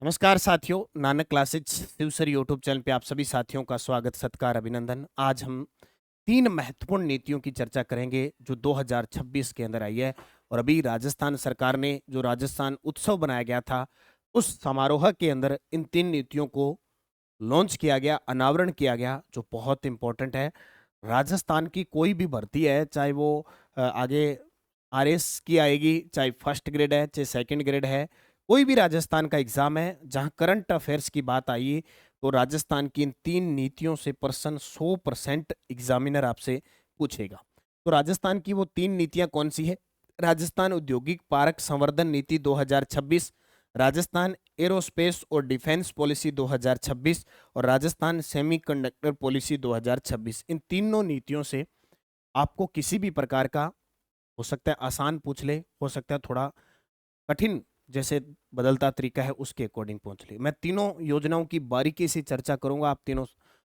नमस्कार साथियों, Nanak classes शिवसर YouTube channel पे आप सभी साथियों का स्वागत, सत्कार, अभिनंदन। आज हम 3 महत्वपूर्ण नीतियों की चर्चा करेंगे जो 2026 के अंदर आई है। और अभी राजस्थान सरकार ने जो राजस्थान उत्सव बनाया गया था, उस समारोह के अंदर इन 3 नीतियों को लॉन्च किया गया, अनावरण किया गया, जो बहुत इंपॉर्टेंट है। राजस्थान की कोई भी भर्ती है, चाहे वो आगे आरएस की आएगी, चाहे फर्स्ट ग्रेड है, चाहे सेकंड ग्रेड है, कोई भी राजस्थान का एग्जाम है जहां करंट अफेयर्स की बात आई, तो राजस्थान की इन 3 नीतियों से पर्सन 100% एग्जामिनर आपसे पूछेगा। तो राजस्थान की वो 3 नीतियां कौन सी है? राजस्थान औद्योगिक पार्क संवर्धन नीति 2026, राजस्थान एरोस्पेस और डिफेंस पॉलिसी 2026 और राजस्थान सेमीकंडक्टर पॉलिसी 2026। इन तीनों नीतियों से आपको किसी भी प्रकार का, हो सकता है आसान पूछ ले, हो सकता है थोड़ा कठिन, जैसे बदलता तरीका है उसके अकॉर्डिंग पूछ ले। मैं तीनों योजनाओं की बारीकी से चर्चा करूंगा। आप तीनों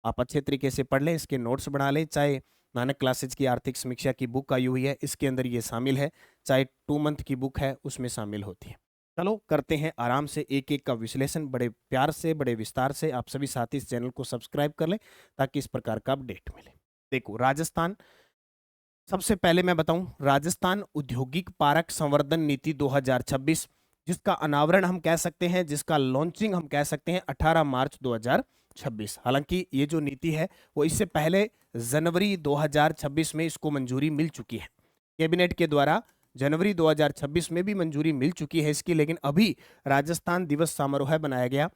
आप अच्छे तरीके से पढ़ लें, इसके नोट्स बना लें। चाहे नानक क्लासेज की आर्थिक समीक्षा की बुक आई हुई है, इसके अंदर ये शामिल है, चाहे 2 मंथ की बुक है उसमें शामिल होती है। चलो करते हैं आराम से एक एक का विश्लेषण, बड़े प्यार से, बड़े विस्तार से। आप सभी साथी इस चैनल को सब्सक्राइब कर लें ताकि इस प्रकार का अपडेट मिले। देखो, राजस्थान, सबसे पहले मैं बताऊं, राजस्थान औद्योगिक पार्क संवर्धन नीति 2026, जिसका अनावरण हम कह सकते हैं, जिसका लॉन्चिंग हम कह सकते हैं 18 मार्च 2026। हालांकि ये जो नीति है वो इससे पहले जनवरी 2026 में इसको मंजूरी मिल चुकी है, कैबिनेट के द्वारा जनवरी 2026 में भी मंजूरी मिल चुकी है इसकी। लेकिन अभी राजस्थान दिवस समारोह बनाया गया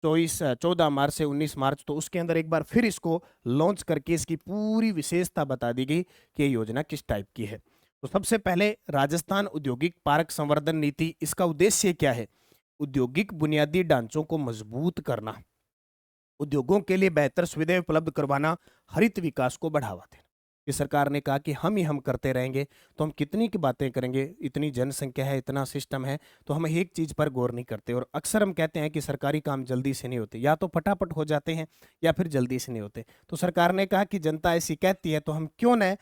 14 मार्च से 19 मार्च, तो उसके अंदर एक बार फिर इसको लॉन्च करके इसकी पूरी विशेषता बता दी गई कि ये योजना किस टाइप की है। तो सबसे पहले राजस्थान औद्योगिक पार्क संवर्धन नीति, इसका उद्देश्य क्या है? औद्योगिक बुनियादी ढांचों को मजबूत करना, उद्योगों के लिए बेहतर सुविधाएं उपलब्ध करवाना, हरित विकास को बढ़ावा देना। ये सरकार ने कहा कि हम करते रहेंगे तो हम कितनी की बातें करेंगे, इतनी जनसंख्या है, इतना सिस्टम है, तो हम एक चीज पर गौर नहीं करते। और अक्सर हम कहते हैं कि सरकारी काम जल्दी से नहीं होते, या तो फटाफट हो जाते हैं या फिर जल्दी से नहीं होते। तो सरकार ने कहा कि जनता ऐसी कहती है, तो हम क्यों न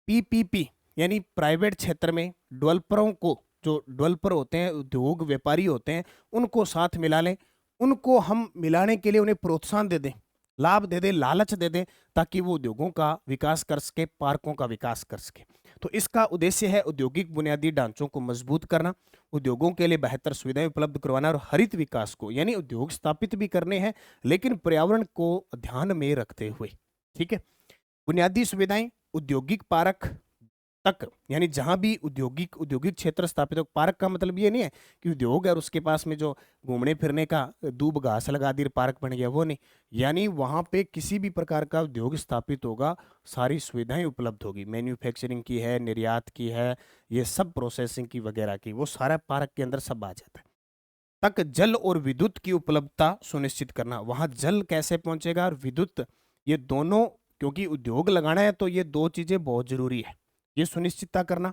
पीपीपी यानी प्राइवेट क्षेत्र में डेवलपरों को, जो डेवलपर होते हैं, उद्योग व्यापारी होते हैं, उनको साथ मिला लें। उनको हम मिलाने के लिए उन्हें प्रोत्साहन दे दें, लाभ दे दें, लालच दे दें, ताकि वो उद्योगों का विकास कर सके, पार्कों का विकास कर सके। तो इसका उद्देश्य है औद्योगिक बुनियादी ढांचों को मजबूत करना, उद्योगों के लिए बेहतर सुविधाएं उपलब्ध करवाना और हरित विकास को, यानी उद्योग स्थापित भी करने हैं लेकिन पर्यावरण को ध्यान में रखते हुए। ठीक है, बुनियादी सुविधाएं औद्योगिक पार्क तक, यानी जहां भी औद्योगिक औद्योगिक क्षेत्र स्थापित हो। पार्क का मतलब ये नहीं है कि उद्योग है और उसके पास में जो घूमने फिरने का दूब घास लगा दी पार्क बन गया, वो नहीं। यानी वहां पे किसी भी प्रकार का उद्योग स्थापित होगा, सारी सुविधाएं उपलब्ध होगी, मैन्युफैक्चरिंग की है, निर्यात की है, ये सब प्रोसेसिंग की वगैरह की, वो सारा पार्क के अंदर सब आ जाता है। तक जल और विद्युत की उपलब्धता सुनिश्चित करना, वहां जल कैसे पहुंचेगा और विद्युत, ये दोनों, क्योंकि उद्योग लगाना है तो ये दो चीजें बहुत जरूरी है, ये सुनिश्चितता करना।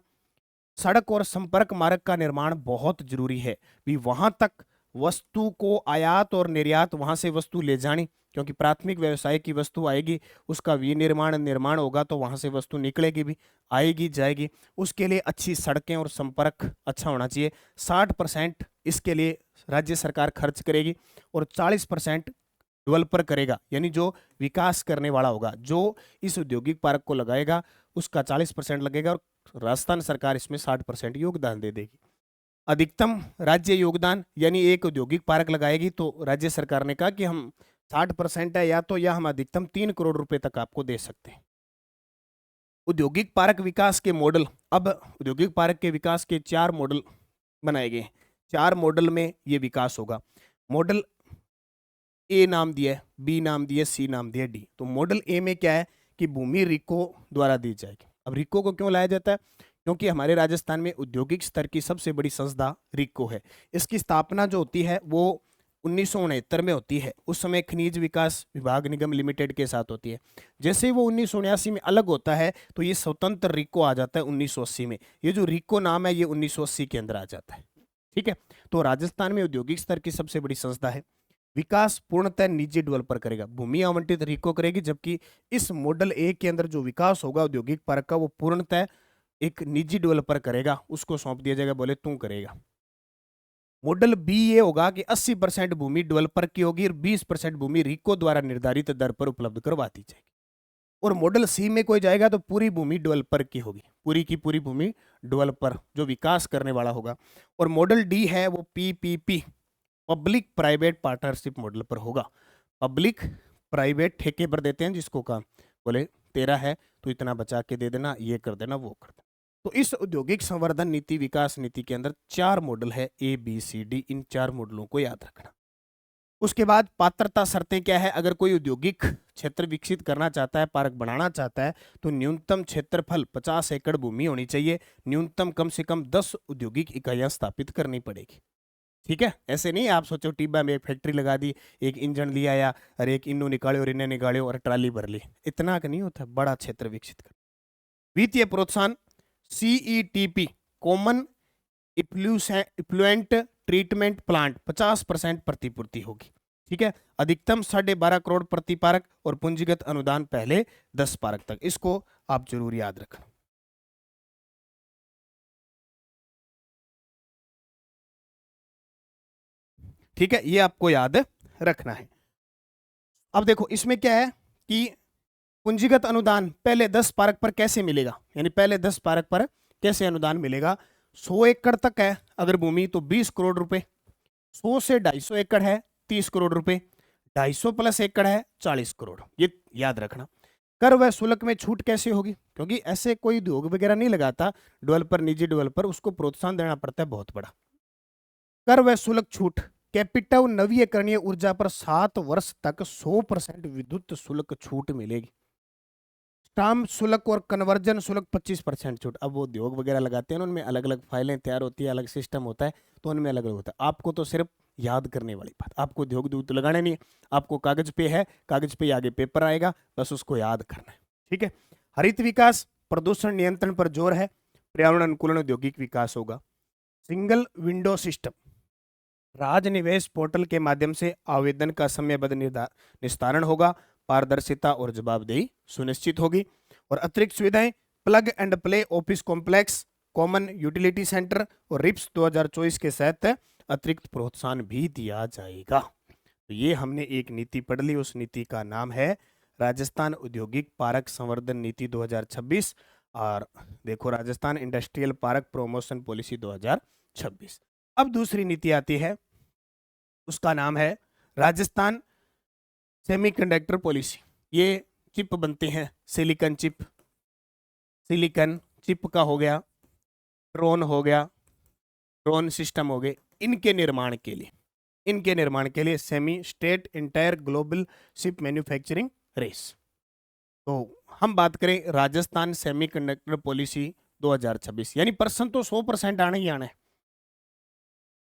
सड़क और संपर्क मार्ग का निर्माण बहुत जरूरी है, भी वहां तक वस्तु को आयात और निर्यात, वहां से वस्तु ले जानी, क्योंकि प्राथमिक व्यवसाय की वस्तु आएगी, उसका विनिर्माण निर्माण होगा, तो वहां से वस्तु निकलेगी भी, आएगी जाएगी। उसके लिए अच्छी सड़कें और संपर्क अच्छा होना चाहिए। 60% इसके लिए राज्य सरकार खर्च करेगी और 40% डेवलपर करेगा, यानी जो विकास करने वाला होगा, जो इस औद्योगिक पार्क को लगाएगा, उसका 40% लगेगा और राजस्थान सरकार इसमें 60% योगदान दे देगी। अधिकतम राज्य योगदान, यानी एक औद्योगिक पार्क लगाएगी तो राज्य सरकार ने कहा कि हम 60% है, या हम अधिकतम 3 करोड़ रुपए तक आपको दे सकते हैं। औद्योगिक पार्क विकास के मॉडल, अब औद्योगिक पार्क के विकास के 4 मॉडल बनाए गए। 4 मॉडल में ये विकास होगा। मॉडल ए नाम दिया है, बी नाम दिया है, सी नाम दिया है, डी। तो मॉडल ए में क्या है कि भूमि रिको द्वारा दी जाएगी। अब रिको को क्यों लाया जाता है? क्योंकि हमारे राजस्थान में औद्योगिक स्तर की सबसे बड़ी संस्था रिको है। इसकी स्थापना जो होती है वो 1969 में होती है। उस समय खनिज विकास विभाग निगम लिमिटेड के साथ होती है। जैसे ही वो 1979 में अलग होता है तो ये स्वतंत्र रिको आ जाता है 1980 में। ये जो रिको नाम है ये 1980 के अंदर आ जाता है। ठीक है, तो राजस्थान में औद्योगिक स्तर की सबसे बड़ी संस्था है। विकास पूर्णतः निजी डेवलपर करेगा, भूमि आवंटित रिको करेगी, जबकि इस मॉडल ए के अंदर जो विकास होगा औद्योगिक पार्क का वो पूर्णतः एक निजी डेवलपर करेगा, उसको सौंप दिया जाएगा, बोले तू करेगा। मॉडल बी ये होगा कि 80% भूमि डेवलपर की होगी और 20% भूमि रिको द्वारा निर्धारित दर पर उपलब्ध करवा दी जाएगी। और मॉडल सी में कोई जाएगा तो पूरी भूमि डेवलपर की होगी, पूरी की पूरी भूमि डेवलपर जो विकास करने वाला होगा। और मॉडल डी है वो PPP, public private partnership model पर होगा। पब्लिक प्राइवेट ठेके पर देते हैं जिसको काम बोले 13 है तो इतना बचा के दे देना, ये कर देना, वो कर देना। तो इस औद्योगिक संवर्धन नीति विकास नीति के अंदर 4 मॉडल है, ए बी सी डी। इन 4 मॉडलों को याद रखना। उसके बाद पात्रता शर्तें क्या है? अगर कोई औद्योगिक क्षेत्र विकसित करना चाहता है, पार्क बनाना चाहता है, तो न्यूनतम क्षेत्रफल 50 एकड़ भूमि होनी चाहिए, न्यूनतम कम से कम 10 औद्योगिक इकाइयां स्थापित करनी पड़ेगी। ठीक है, ऐसे नहीं आप सोचो टिब्बा में एक फैक्ट्री लगा दी, एक इंजन लिया आया और एक इन्नू निकाले और इन्हें निकाले और ट्राली भर ली, इतना का नहीं होता। बड़ा क्षेत्र विकसित कर। वित्तीय प्रोत्साहन CETP, common effluent treatment plant 50% प्रतिपूर्ति होगी। ठीक है, अधिकतम 12.5 करोड़ प्रति पारक और पूंजीगत अनुदान पहले 10 पारक तक। इसको आप जरूर याद रखना। ठीक है, ये आपको याद रखना है। अब देखो इसमें क्या है कि पूंजीगत अनुदान पहले 10 पारक पर कैसे मिलेगा, यानी पहले 10 पारक पर कैसे अनुदान मिलेगा। 100 एकड़ तक है अगर भूमि तो 20 करोड़ रुपए, 100 से 250 एकड़ है 30 करोड़ रुपए, 250 प्लस एकड़ है 40 करोड़। ये याद रखना। कर व शुल्क में छूट कैसे होगी? क्योंकि ऐसे कोई उद्योग वगैरह नहीं लगाता डेवलपर, निजी डेवलपर, उसको प्रोत्साहन देना पड़ता है बहुत बड़ा। कर व शुल्क छूट, कैपिटल नवीकरणीय ऊर्जा पर 7 वर्ष तक 100% विद्युत शुल्क छूट मिलेगी। स्टाम्प शुल्क और कन्वर्जन शुल्क 25% छूट। अब वो उद्योग वगैरह लगाते हैं, उनमें अलग अलग फाइलें तैयार होती है, अलग सिस्टम होता है, तो उनमें अलग अलग होता है। आपको तो सिर्फ याद करने वाली बात, आपको उद्योग दूत लगाने नहीं है, आपको कागज पे है, कागज पे आगे पेपर आएगा, बस उसको याद करना है। ठीक है। हरित विकास, प्रदूषण नियंत्रण पर जोर है, पर्यावरण अनुकूलन औद्योगिक विकास होगा। सिंगल विंडो सिस्टम, राज निवेश पोर्टल के माध्यम से आवेदन का समयबद्ध निस्तारण होगा, पारदर्शिता और जवाबदेही सुनिश्चित होगी। और अतिरिक्त सुविधाएं, plug and play office complex, common utility centre और रिप्स 2024 के तहत अतिरिक्त प्रोत्साहन भी दिया जाएगा। तो ये हमने एक नीति पढ़ ली, उस नीति का नाम है राजस्थान औद्योगिक पार्क संवर्धन नीति 2026। और देखो Rajasthan industrial park promotion policy 2026। अब दूसरी नीति आती है, उसका नाम है राजस्थान सेमीकंडक्टर पॉलिसी। ये चिप बनते हैं, सिलिकॉन चिप, सिलिकॉन चिप का हो गया, ड्रोन हो गया, ड्रोन सिस्टम हो गए, इनके निर्माण के लिए semi state entire global chip manufacturing race. तो हम बात करें राजस्थान सेमीकंडक्टर पॉलिसी 2026, यानी पर्सन तो 100% आना ही आना है।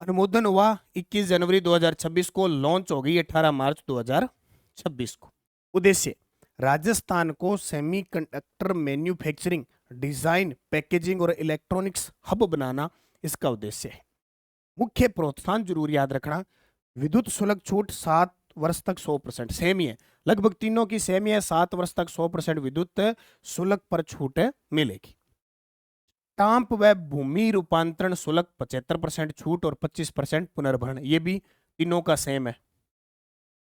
अनुमोदन हुआ 21 जनवरी 2026 को, लॉन्च हो गई 18 मार्च 2026 को। उद्देश्य, राजस्थान को सेमीकंडक्टर मैन्युफैक्चरिंग, डिजाइन, पैकेजिंग और इलेक्ट्रॉनिक्स हब बनाना इसका उद्देश्य है। मुख्य प्रोत्साहन जरूर याद रखना, विद्युत शुल्क छूट 7 वर्ष तक 100%, सेम ही है, लगभग तीनों की सेम ही है, 7 वर्ष तक 100% विद्युत शुल्क पर छूट मिलेगी। स्टाम्प व भूमि रूपांतरण शुल्क 75% छूट और 25% पुनर्भरण, ये भी तीनों का सेम है।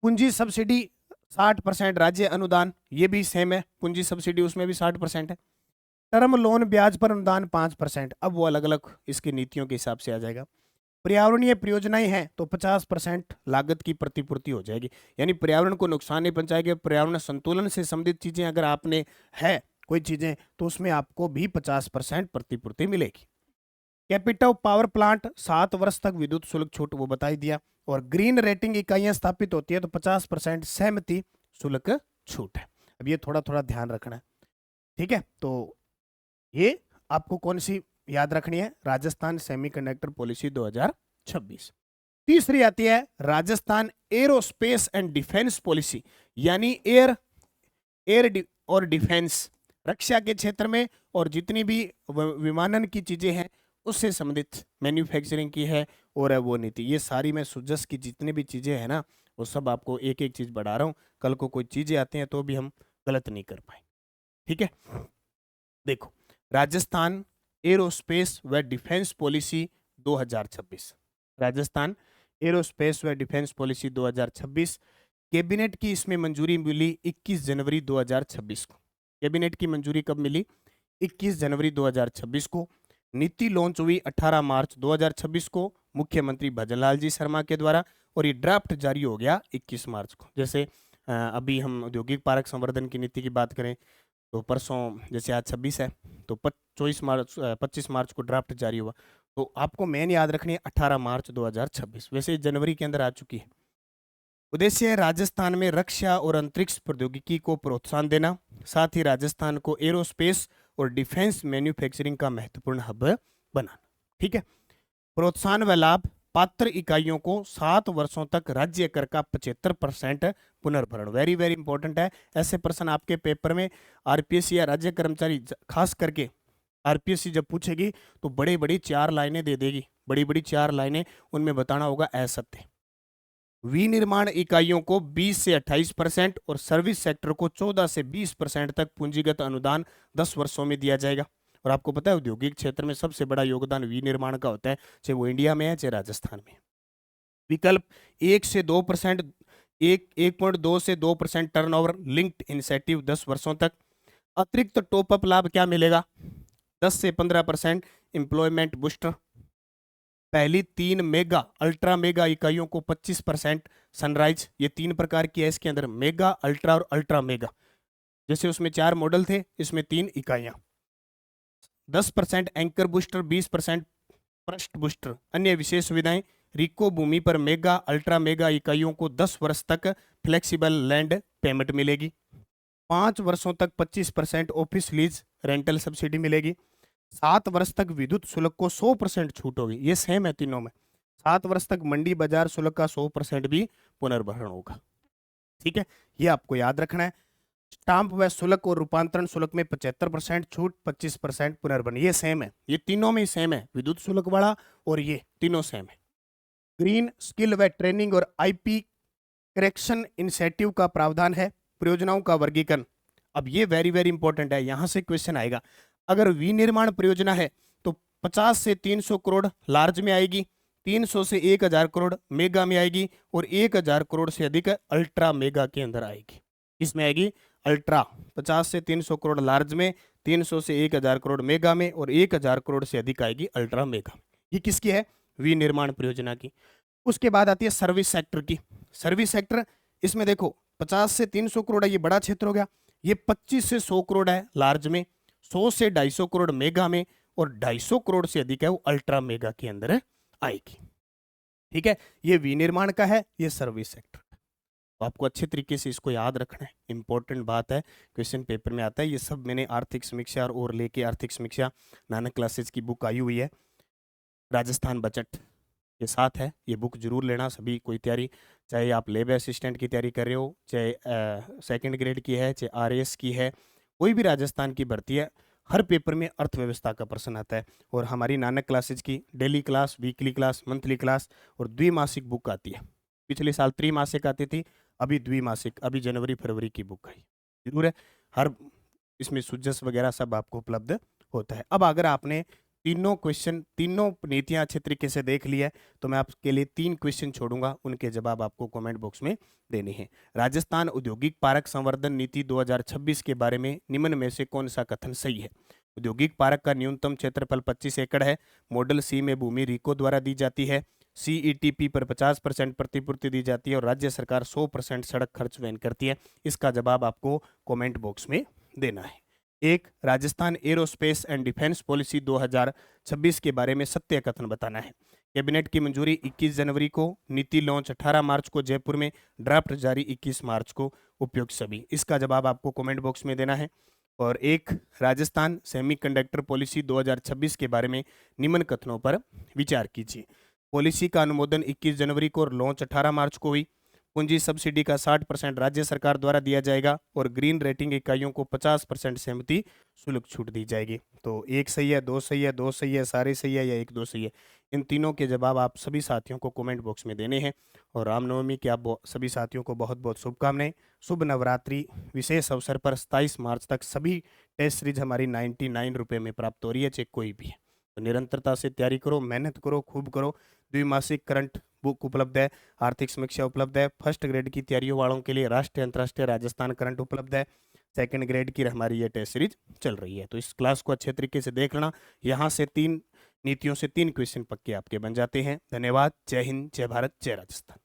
पूंजी सब्सिडी 60%, राज्य अनुदान ये भी सेम है, पूंजी सब्सिडी उसमें भी 60% है। टर्म लोन ब्याज पर अनुदान 5%, अब वो अलग अलग इसकी नीतियों के हिसाब से आ जाएगा। पर्यावरणीय परियोजनाएं हैं तो 50% लागत की प्रतिपूर्ति हो जाएगी, यानी पर्यावरण को नुकसान नहीं पहुंचाएगी। पर्यावरण संतुलन से संबंधित चीजें अगर आपने है कोई चीजें तो उसमें आपको भी 50% प्रतिपूर्ति मिलेगी। कैपिटल पावर प्लांट 7 वर्ष तक विद्युत शुल्क छूट, वो बता ही दिया। और ग्रीन रेटिंग इकाइयां स्थापित होती है तो 50% सहमति शुल्क छूट है। अब ये थोड़ा थोड़ा ध्यान रखना है। ठीक है, तो ये आपको कौन सी याद रखनी है? Rajasthan semiconductor policy 2026। तीसरी आती है Rajasthan aerospace and defence policy, यानी एयर और डिफेंस, रक्षा के क्षेत्र में और जितनी भी विमानन की चीजें हैं उससे संबंधित मैन्युफैक्चरिंग की है और वो नीति। ये सारी मैं सुजस की जितनी भी चीजें हैं ना वो सब आपको एक एक चीज बढ़ा रहा हूं, कल को कोई चीजें आती हैं तो भी हम गलत नहीं कर पाए। ठीक है, देखो राजस्थान एरोस्पेस व डिफेंस पॉलिसी 2026, राजस्थान एरोस्पेस व डिफेंस पॉलिसी 2026। कैबिनेट की इसमें मंजूरी मिली 21 जनवरी 2026 को। कैबिनेट की मंजूरी कब मिली? 21 जनवरी 2026 को। नीति लॉन्च हुई 18 मार्च 2026 को मुख्यमंत्री भजनलाल जी शर्मा के द्वारा, और ये ड्राफ्ट जारी हो गया 21 मार्च को। जैसे अभी हम औद्योगिक पार्क संवर्धन की नीति की बात करें तो परसों, जैसे आज 26 है तो 25 मार्च को ड्राफ्ट जारी हुआ। तो आपको मेन याद रखनी है 18 मार्च 2026, वैसे जनवरी के अंदर आ चुकी है। उद्देश्य है राजस्थान में रक्षा और अंतरिक्ष प्रौद्योगिकी को प्रोत्साहन देना, साथ ही राजस्थान को एरोस्पेस और डिफेंस मैन्युफैक्चरिंग का महत्वपूर्ण हब बनाना। ठीक है। प्रोत्साहन व लाभ: पात्र इकाइयों को 7 वर्षों तक राज्य कर का 75% पुनर्भरण। वेरी वेरी इंपॉर्टेंट है। ऐसे प्रश्न आपके पेपर में आरपीएससी या राज्य कर्मचारी खास करके आरपीएससी जब पूछेगी तो बड़ी बड़ी 4 लाइनें दे देगी, बड़ी बड़ी 4 लाइनें, उनमें बताना होगा असत्य। विनिर्माण इकाइयों को 20 से 28% और सर्विस सेक्टर को 14 से 20% तक पूंजीगत अनुदान 10 वर्षों में दिया जाएगा। और आपको पता है औद्योगिक क्षेत्र में सबसे बड़ा योगदान विनिर्माण का होता है, चाहे वो इंडिया में है चाहे राजस्थान में। विकल्प 1.2 से 2% टर्नओवर लिंक्ड इंसेंटिव 10 वर्षों तक। अतिरिक्त टॉपअप लाभ क्या मिलेगा? 10 से 15% एम्प्लॉयमेंट बूस्टर। पहली 3 मेगा अल्ट्रा मेगा इकाइयों को 25% सनराइज। ये 3 प्रकार की है इसके अंदर, मेगा, अल्ट्रा और अल्ट्रा मेगा। जैसे उसमें 4 मॉडल थे, इसमें 3 इकाइयां। 10% एंकर बूस्टर, 20% पृष्ठ बूस्टर। अन्य विशेष सुविधाएं: रिको भूमि पर मेगा अल्ट्रा मेगा इकाइयों को 10 वर्ष तक फ्लेक्सिबल लैंड पेमेंट मिलेगी। 5 वर्षों तक 25% ऑफिस लीज रेंटल सब्सिडी मिलेगी। 7 वर्ष तक विद्युत शुल्क को 100% छूट होगी। ये सेम है तीनों में। 7 वर्ष तक मंडी बाजार शुल्क का 100% भी पुनर्भरण होगा। ठीक है, ये आपको याद रखना है। स्टाम्प व शुल्क और रूपांतरण शुल्क में 75% छूट, 25% पुनर्भरण। ये सेम है, ये तीनों में सेम है, विद्युत शुल्क वाला और ये तीनों सेम है। ग्रीन स्किल व ट्रेनिंग और आईपी करेक्शन इंसेंटिव का प्रावधान है। परियोजनाओं का वर्गीकरण, अब ये वेरी वेरी इंपॉर्टेंट है, यहां से क्वेश्चन आएगा। अगर विनिर्माण परियोजना है तो 50 से 300 करोड़ लार्ज में आएगी, 300 से 1000 करोड़ मेगा में आएगी, और 1000 करोड़ से अधिक अल्ट्रा मेगा के अंदर आएगी। इसमें आएगी अल्ट्रा। 50 से 300 करोड़ लार्ज में, 300 से 1000 करोड़ मेगा में, और 1000 करोड़ से अधिक आएगी अल्ट्रा मेगा। ये किसकी है? विनिर्माण परियोजना की। उसके बाद आती है सर्विस सेक्टर की। सर्विस सेक्टर, इसमें देखो 50 से 300 करोड़ है, ये बड़ा क्षेत्र हो गया। ये 25 से 100 करोड़ है लार्ज में, 100 से 250 करोड़ मेगा में, और 250 करोड़ से अधिक है वो अल्ट्रा मेगा के अंदर आएगी। ठीक है, ये विनिर्माण का है, ये सर्विस सेक्टर। तो आपको अच्छे तरीके से इसको याद रखना है, इंपॉर्टेंट बात है, क्वेश्चन पेपर में आता है। ये सब मैंने आर्थिक समीक्षा और लेके आर्थिक समीक्षा नानक क्लासेस की बुक आई हुई है, राजस्थान बजट के साथ है। ये बुक जरूर लेना सभी, कोई तैयारी, चाहे आप लेब असिस्टेंट की तैयारी कर रहे हो, चाहे सेकंड ग्रेड की है, चाहे आरएएस की है, कोई भी राजस्थान की भर्ती है, हर पेपर में अर्थव्यवस्था का प्रश्न आता है। और हमारी नानक क्लासेज की daily class, weekly class, monthly class और द्विमासिक बुक आती है। पिछले साल त्रैमासिक आती थी, अभी द्विमासिक, अभी जनवरी फरवरी की बुक आई। जरूर है, हर इसमें सुजस वगैरह सब आपको उपलब्ध होता है। अब अगर आपने तीनों क्वेश्चन, तीनों नीतियां अच्छे तरीके से देख ली है, तो मैं आपके लिए 3 क्वेश्चन छोड़ूंगा, उनके जवाब आपको कमेंट बॉक्स में देने हैं। राजस्थान औद्योगिक पार्क संवर्धन नीति 2026 के बारे में निम्न में से कौन सा कथन सही है? औद्योगिक पार्क का न्यूनतम क्षेत्रफल 25 एकड़ है। मॉडल सी में भूमि रिको द्वारा दी जाती है। सीईटीपी पर 50% प्रतिपूर्ति दी जाती है, और राज्य सरकार 100% सड़क खर्च वहन करती है। इसका जवाब आपको कमेंट बॉक्स में देना है। 1, Rajasthan aerospace and defence policy 2026 के बारे में सत्य कथन बताना है। कैबिनेट की मंजूरी 21 जनवरी को, नीति लॉन्च 18 मार्च को जयपुर में, ड्राफ्ट जारी 21 मार्च को, उपयुक्त सभी। इसका जवाब आपको कमेंट बॉक्स में देना है। और 1, राजस्थान सेमीकंडक्टर पॉलिसी 2026 के बारे में निम्न कथनों पर विचार कीजिए। पॉलिसी का अनुमोदन 21 जनवरी को और लॉन्च 18 मार्च को हुई। पूंजी सब्सिडी का 60% राज्य सरकार द्वारा दिया जाएगा, और ग्रीन रेटिंग इकाइयों को 50% सहमति शुल्क छूट दी जाएगी। तो 1 सही है, 2 सही है, 2 सही है, सारे सही है, या 1-2 सही है? इन तीनों के जवाब आप सभी साथियों को कमेंट बॉक्स में देने हैं। और रामनवमी की आप सभी साथियों को बहुत बहुत शुभकामनाएं। शुभ नवरात्रि विशेष अवसर पर 27 मार्च तक सभी टेस्ट सीरीज हमारी 99 रुपये में प्राप्त हो रही है, चाहे कोई भी है। तो निरंतरता से तैयारी करो, मेहनत करो, खूब करो। द्विमासिक करंट बुक उपलब्ध है, आर्थिक समीक्षा उपलब्ध है, फर्स्ट ग्रेड की तैयारियों वालों के लिए राष्ट्रीय अंतर्राष्ट्रीय राजस्थान करंट उपलब्ध है, सेकंड ग्रेड की हमारी ये टेस्ट सीरीज चल रही है। तो इस क्लास को अच्छे तरीके से देख लेना, यहाँ से 3 नीतियों से 3 क्वेश्चन पक्के आपके बन जाते हैं। धन्यवाद। जय हिंद, जय भारत, जय राजस्थान।